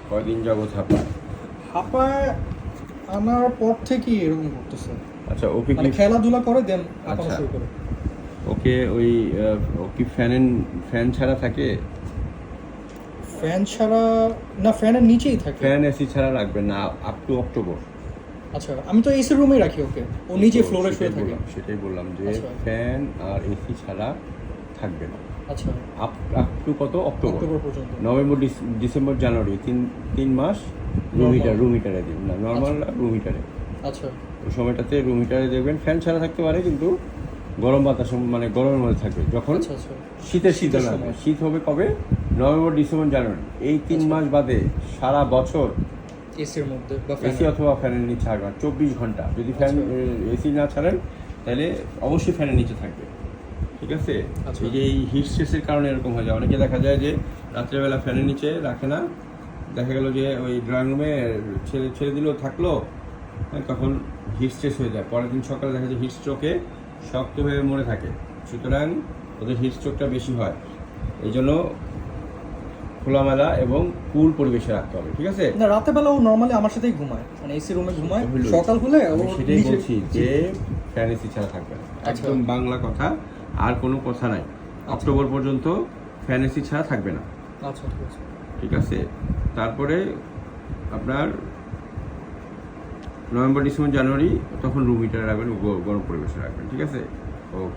কয়দিন যাবত হাঁপায়? হাঁপায় আনার পর থেকেই এরকম করতেছে। আচ্ছা, ওকে মানে কি খেলাধুলা করে দেন হাঁপানো আচ্ছা। শুরু করে। ওকে ওই ও কি ফ্যান ছাড়া থাকে? ফ্যান ছাড়া না, ফ্যানের নিচেই থাকে। ফ্যান এসি ছাড়া রাখবেন না আপ টু অক্টোবর। আচ্ছা, আমি তো এসি রুমেই রাখি ওকে, ও নিচে ফ্লোরে শুয়ে থাকে। সেটাই বললাম যে আচ্ছা। ফ্যান আর এসি ছাড়া থাকবে না আচ্ছা, আপ আপ টু কত? অক্টোবর। অক্টোবর পর্যন্ত। নভেম্বর ডিসেম্বর জানুয়ারি তিন মাস Normal। রুম হিটারে দিন না, নর্মাল রুম হিটারে। আচ্ছা ওই সময়টাতে রুম হিটারে দেখবেন ফ্যান ছাড়া থাকতে পারে, কিন্তু গরম বাতাস মানে গরমের মধ্যে থাকবে। যখন আচ্ছা আচ্ছা শীতের শীতের লাগবে, সময়। শীত হবে কবে? নভেম্বর ডিসেম্বর জানুয়ারি, এই 3 আচ্ছা। মাস বাদে সারা বছর এসির মধ্যে বা এসি ফ্যান। অথবা ফ্যানের নিচে থাকবে 24 ঘন্টা। যদি ফ্যান আচ্ছা। এসি না ছাড়েন তাহলে অবশ্যই ফ্যানের নিচে থাকবে, ঠিক আছে? আচ্ছা। এই যে এই হিট স্ট্রেসের কারণে এরকম হয়ে যায়। অনেকে দেখা যায় যে রাত্রেবেলা ফ্যানের নিচে রাখে না, দেখা গেল যে ওই ড্রয়িং রুমে ছেড়ে দিল থাকলো, তখন হিট স্ট্রেস হয়ে যায়। পরের দিন সকালে দেখা যায় হিট স্ট্রোকে শক্ত হয়ে মরে থাকে। সুতরাং ওদের হিট স্ট্রোকটা বেশি হয়। এই জন্য খোলামেলা এবং কুল পরিবেশে রাখতে হবে, ঠিক আছে? না, রাতে বেলা ও নরমালি আমার সাথেই ঘুমায়, মানে এসি রুমে ঘুমায়। হলো। সকাল হলে ও আমি সেটাই নিচে- বলছি যে ফ্যান এসি ছাড়া থাকবে না, আচ্ছা। একদম বাংলা কথা, আর কোনো কথা নাই। অক্টোবর পর্যন্ত ফ্যান এসি ছাড়া থাকবে না, আচ্ছা ঠিক আছে। ঠিক আছে? তারপরে আপনার নভেম্বর ডিসেম্বর জানুয়ারি তখন রুম হিটারে রাখবেন, গরম পরিবেশে রাখবেন, ঠিক আছে? ওকে।